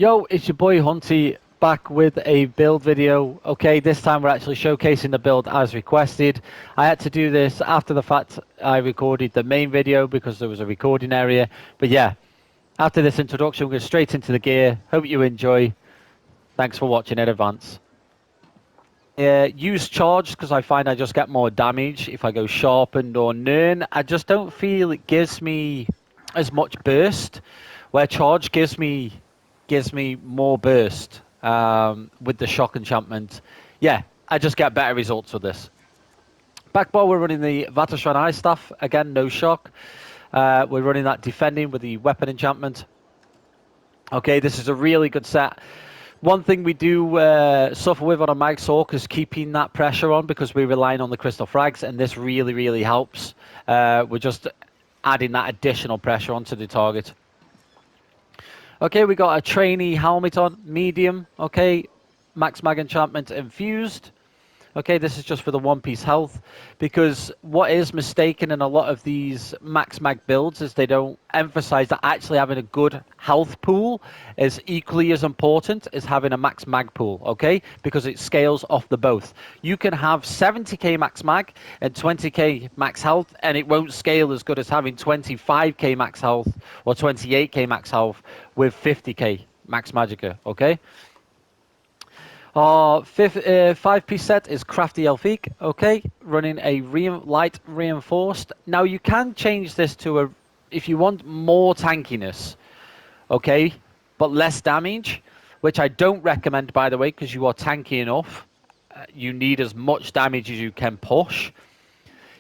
Yo, it's your boy Hunty back with a build video. Okay, this time we're actually showcasing the build as requested. I had to do this after the fact I recorded the main video because there was a recording area. But yeah, after this introduction, we're going straight into the gear. Hope you enjoy. Thanks for watching in advance. Use charged because I find I just get more damage if I go sharpened or nern. I just don't feel it gives me as much burst, where charge gives me more burst with the shock enchantment. Yeah, I just get better results with this. Backball, we're running the Vatashrine Eye Staff. Again, no shock. We're running that defending with the weapon enchantment. Okay, this is a really good set. One thing we do suffer with on a Mag Sorc is keeping that pressure on because we're relying on the crystal frags, and this really, really helps. We're just adding that additional pressure onto the target. Okay, we got a trainee helmet on, medium. Okay, max mag enchantment infused. Okay, this is just for the one-piece health, because what is mistaken in a lot of these max mag builds is they don't emphasize that actually having a good health pool is equally as important as having a max mag pool, okay? Because it scales off the both. You can have 70k max mag and 20k max health, and it won't scale as good as having 25k max health or 28k max health with 50k max magicka, okay? Our five-piece set is Crafty Elfique, okay, running a light reinforced. Now you can change this to a, if you want more tankiness, okay, but less damage, which I don't recommend, by the way, because you are tanky enough. You need as much damage as you can push.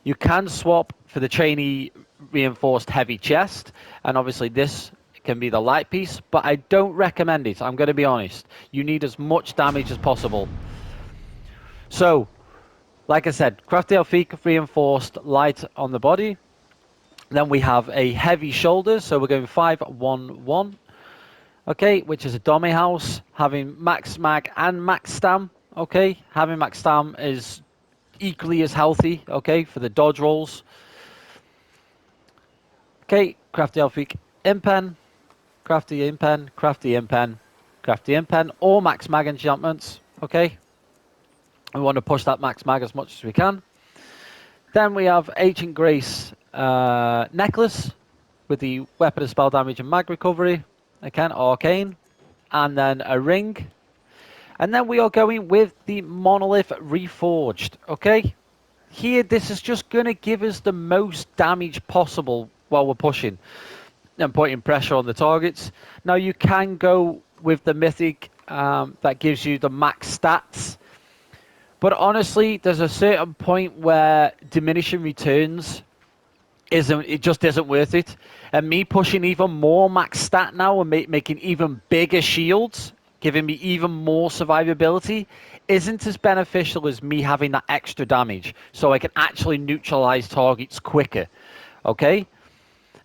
You can swap for the trainee reinforced heavy chest, and obviously this can be the light piece, but I don't recommend it. I'm going to be honest. You need as much damage as possible. So, like I said, Crafty Elfique reinforced light on the body. Then we have a heavy shoulders, so we're going 5-1-1. Okay, which is a dummy house, having max mag and max stam. Okay, having max stam is equally as healthy, okay, for the dodge rolls. Okay, Crafty Elfique impen, Crafty impen, Crafty impen, Crafty impen, all max mag enchantments, okay. We want to push that max mag as much as we can. Then we have Ancient Grace necklace with the weapon of spell damage and mag recovery, again arcane, and then a ring. And then we are going with the monolith reforged, okay. Here, this is just going to give us the most damage possible while we're pushing and putting pressure on the targets. Now, you can go with the mythic that gives you the max stats. But honestly, there's a certain point where diminishing returns just isn't worth it. And me pushing even more max stat now and making even bigger shields, giving me even more survivability, isn't as beneficial as me having that extra damage, so I can actually neutralize targets quicker. Okay?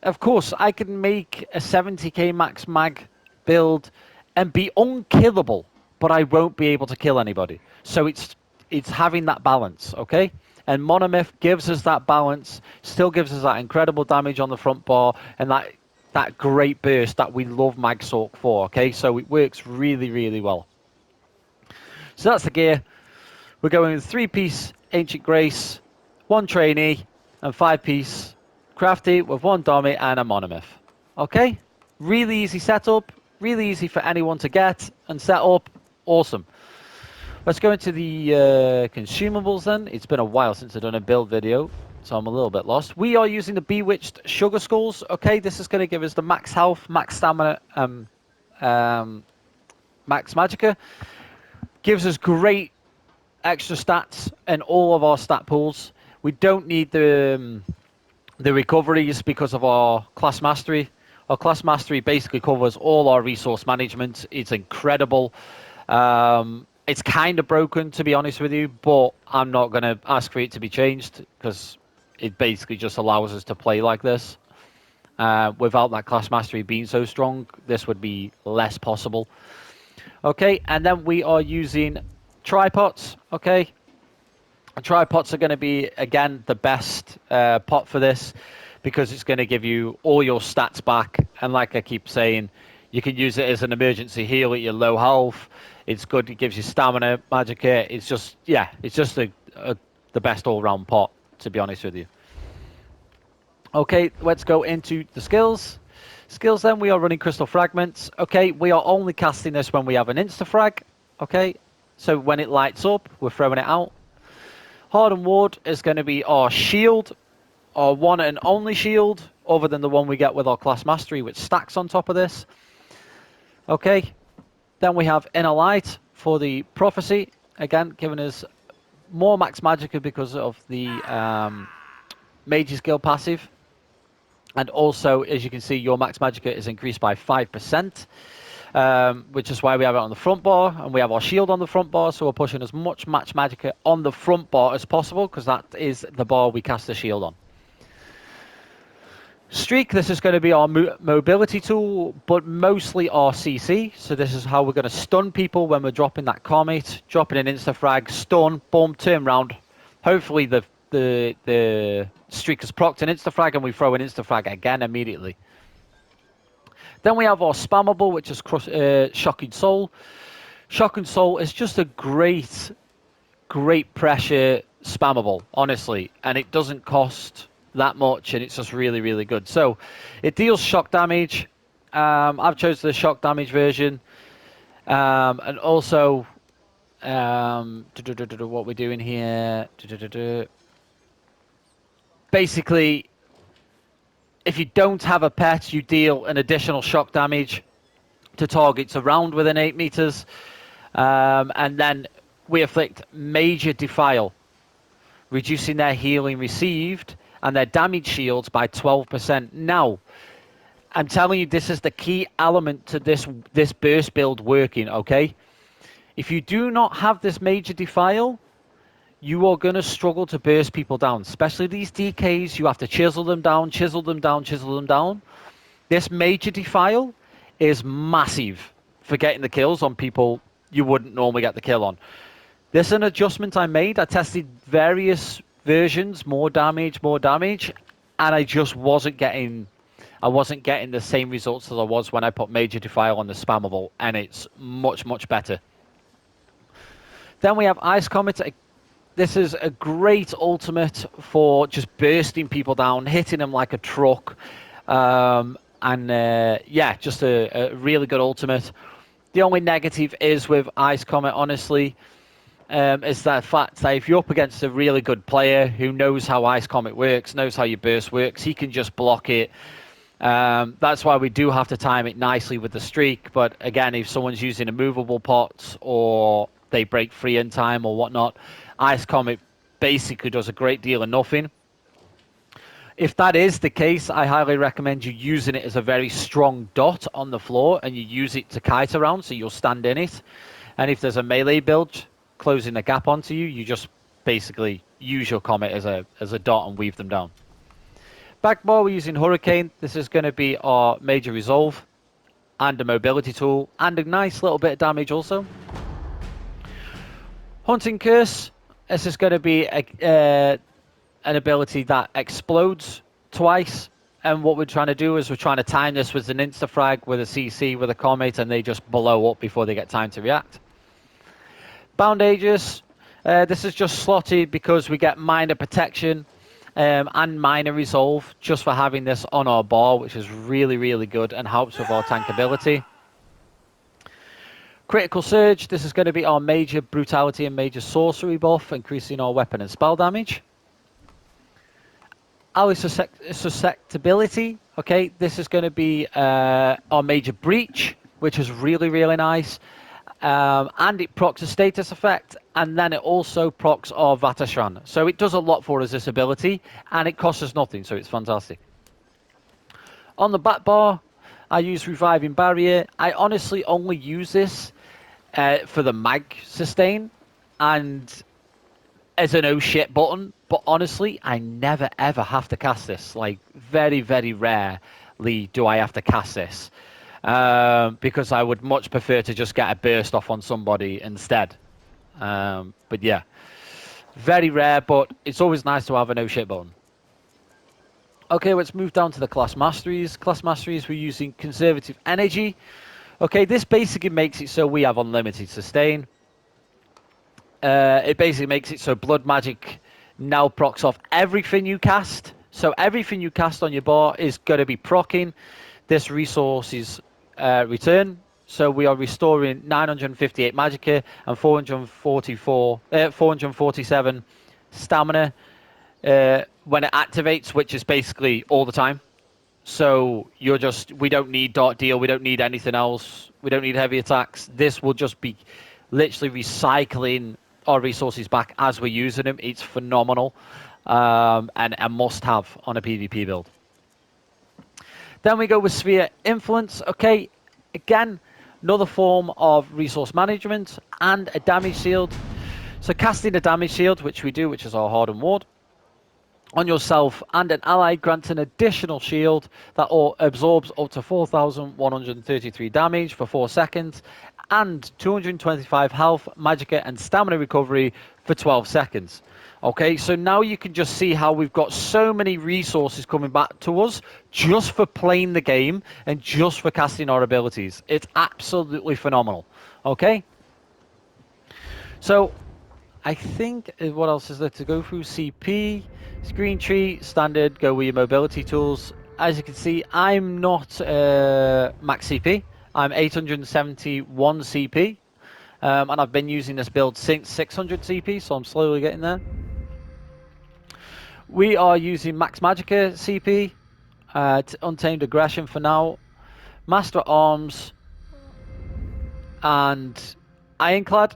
Of course, I can make a 70k max mag build and be unkillable, but I won't be able to kill anybody. So it's having that balance, okay? And Monomyth gives us that balance, still gives us that incredible damage on the front bar, and that great burst that we love Mag Sorc for, okay? So it works really, really well. So that's the gear. We're going with 3-piece Ancient Grace, 1 trainee, and 5-piece Crafty with 1 dummy and a Monomyth. Okay? Really easy setup, really easy for anyone to get and set up. Awesome. Let's go into the consumables then. It's been a while since I've done a build video, so I'm a little bit lost. We are using the Bewitched Sugar Skulls. Okay, this is going to give us the max health, max stamina, max magicka. Gives us great extra stats in all of our stat pools. We don't need the recoveries because of our class mastery. Our class mastery basically covers all our resource management. It's incredible. It's kind of broken, to be honest with you, but I'm not going to ask for it to be changed because it basically just allows us to play like this. Without that class mastery being so strong, this would be less possible. Okay, and then we are using tripods, okay? Tripods are going to be, again, the best pot for this because it's going to give you all your stats back. And like I keep saying, You can use it as an emergency heal at your low health. It's good. It gives you stamina, Magicka. It's just, yeah, it's just the best all-round pot, to be honest with you. Okay, let's go into the skills. Skills then, we are running Crystal Fragments. Okay, we are only casting this when we have an insta-frag. Okay, so when it lights up, we're throwing it out. Hardened Ward is going to be our shield, our one and only shield, other than the one we get with our class mastery, which stacks on top of this. Okay, then we have Inner Light for the Prophecy, again, giving us more max Magicka because of the Mage's Guild passive. And also, as you can see, your max Magicka is increased by 5%, which is why we have it on the front bar, and we have our shield on the front bar, so we're pushing as much max Magicka on the front bar as possible, because that is the bar we cast the shield on. Streak, this is going to be our mobility tool, but mostly our CC, so this is how we're going to stun people when we're dropping that comet, dropping an insta-frag, stun, boom, turn round. Hopefully the streak is procced an insta-frag and we throw an insta-frag again immediately. Then we have our spammable, which is Shocking Soul. Shocking Soul is just a great pressure spammable, honestly, and it doesn't cost that much, and it's just really good. So it deals shock damage. I've chosen the shock damage version, and also what we're doing here. Basically, if you don't have a pet, you deal an additional shock damage to targets around within 8 meters, and then we inflict major defile, reducing their healing received and their damage shields by 12%. Now, I'm telling you, this is the key element to this burst build working, okay? If you do not have this major defile, you are going to struggle to burst people down, especially these DKs. You have to chisel them down, chisel them down, chisel them down. This major defile is massive for getting the kills on people you wouldn't normally get the kill on. This is an adjustment I made. I tested various versions, more damage, and I just wasn't getting the same results as I was when I put Major Defile on the spammable, and it's much better. Then we have Ice Comet. This is a great ultimate for just bursting people down, hitting them like a truck, yeah, just a really good ultimate. The only negative is with Ice Comet, honestly, is the fact that if you're up against a really good player who knows how Ice Comet works, knows how your burst works, he can just block it. That's why we do have to time it nicely with the streak. But again, if someone's using a movable pot or they break free in time or whatnot, Ice Comet basically does a great deal of nothing. If that is the case, I highly recommend you using it as a very strong dot on the floor, and you use it to kite around, so you'll stand in it. And if there's a melee build closing a gap onto you, you just basically use your Comet as a dot and weave them down. Back bar, we're using Hurricane. This is going to be our major resolve and a mobility tool and a nice little bit of damage also. Hunting Curse. This is going to be an ability that explodes twice. And what we're trying to do is we're trying to time this with an insta-frag, with a CC, with a Comet, and they just blow up before they get time to react. Bound Aegis. This is just slotted because we get minor protection and minor resolve just for having this on our bar, which is really good and helps with our tankability. Critical Surge. This is going to be our major brutality and major sorcery buff, increasing our weapon and spell damage. Ally Susceptibility. Okay, this is going to be our major breach, which is really nice. And it procs a status effect, and then it also procs our Vatashran. So it does a lot for us, this ability, and it costs us nothing, so it's fantastic. On the back bar, I use Reviving Barrier. I honestly only use this for the mag sustain and as an oh shit button, but honestly, I never ever have to cast this. Like, very rarely do I have to cast this. Because I would much prefer to just get a burst off on somebody instead. But yeah, very rare, but it's always nice to have an oh shit button. Okay, let's move down to the class masteries. Class masteries, we're using conservative energy. Okay, this basically makes it so we have unlimited sustain. It basically makes it so blood magic now procs off everything you cast. So everything you cast on your bar is going to be proccing this resource's return. So we are restoring 958 Magicka and 447 stamina when it activates, which is basically all the time. So we don't need Dark Deal, we don't need anything else, we don't need heavy attacks. This will just be literally recycling our resources back as we're using them. It's phenomenal, and a must-have on a PvP build. Then we go with Sphere Influence. Okay, again, another form of resource management and a damage shield. So casting a damage shield, which we do, which is our Hardened Ward, on yourself and an ally grants an additional shield that absorbs up to 4,133 damage for 4 seconds and 225 health, magicka and stamina recovery for 12 seconds. Okay, so now you can just see how we've got so many resources coming back to us just for playing the game and just for casting our abilities. It's absolutely phenomenal. Okay, so I think what else is there to go through? CP, screen tree, standard, go with your mobility tools. As you can see, I'm not max CP. I'm 871 CP, and I've been using this build since 600 CP, so I'm slowly getting there. We are using max magicka CP, untamed aggression for now, master arms, and ironclad.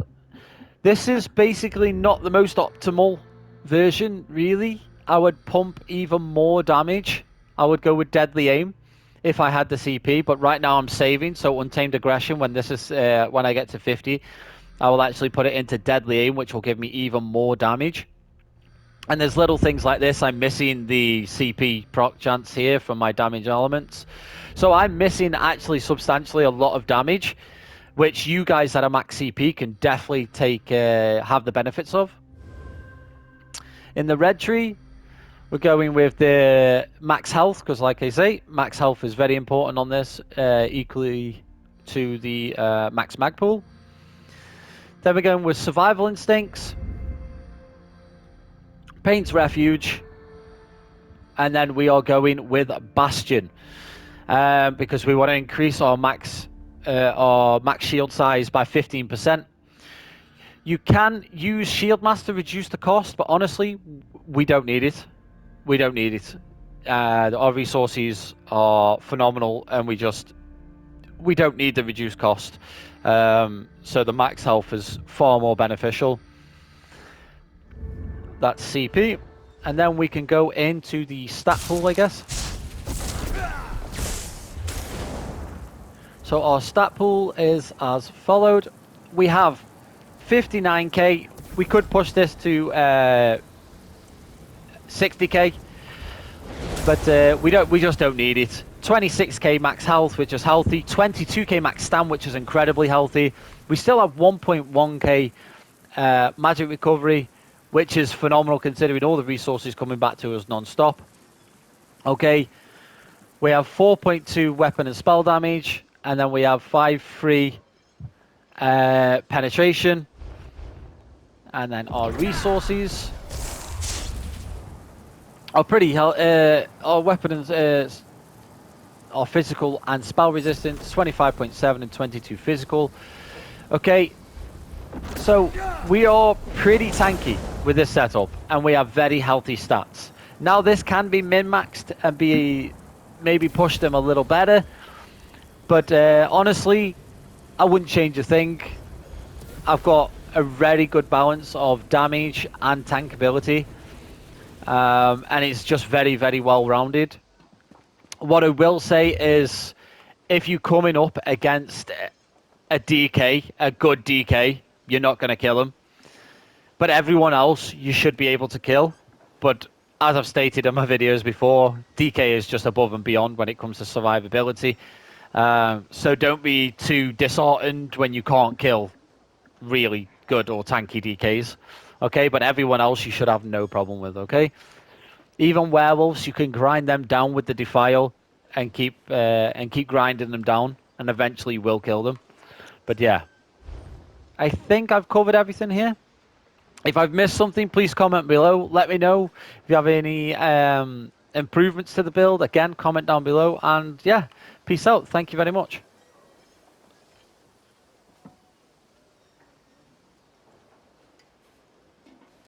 This is basically not the most optimal version, really. I would pump even more damage. I would go with Deadly Aim if I had the CP, but right now I'm saving, so Untamed Aggression, when this is when I get to 50, I will actually put it into Deadly Aim, which will give me even more damage. And there's little things like this. I'm missing the CP proc chance here from my damage elements. So I'm missing actually substantially a lot of damage, which you guys that are max CP can definitely have the benefits of. In the red tree, we're going with the max health, because like I say, max health is very important on this, equally to the max mag pool. Then we're going with survival instincts, Pain's Refuge, and then we are going with Bastion, because we want to increase our max shield size by 15%. You can use Shield Master to reduce the cost, but honestly, we don't need it. We don't need it. Our resources are phenomenal, and we don't need the reduced cost. So the max health is far more beneficial. That's CP. And then we can go into the stat pool, I guess. So our stat pool is as followed. We have 59k. We could push this to 60k, but we just don't need it. 26k max health, which is healthy. 22k max stam, which is incredibly healthy. We still have 1.1k magic recovery, which is phenomenal considering all the resources coming back to us non-stop. Okay, we have 4.2 weapon and spell damage, and then we have 5.3 penetration. And then our resources are pretty our weapons, our physical and spell resistance, 25.7 and 22 physical. Okay, so we are pretty tanky with this setup, and we have very healthy stats. Now this can be min-maxed and maybe push them a little better, but honestly, I wouldn't change a thing. I've got a very good balance of damage and tank ability, and it's just very, very well rounded. What I will say is, if you're coming up against a DK, a good DK, you're not going to kill him. But everyone else, you should be able to kill. But as I've stated in my videos before, DK is just above and beyond when it comes to survivability. So don't be too disheartened when you can't kill really good or tanky DKs. Okay, but everyone else you should have no problem with, okay? Even werewolves, you can grind them down with the defile and keep grinding them down, and eventually you will kill them. But yeah, I think I've covered everything here. If I've missed something, please comment below. Let me know if you have any improvements to the build. Again, comment down below. And yeah, peace out. Thank you very much.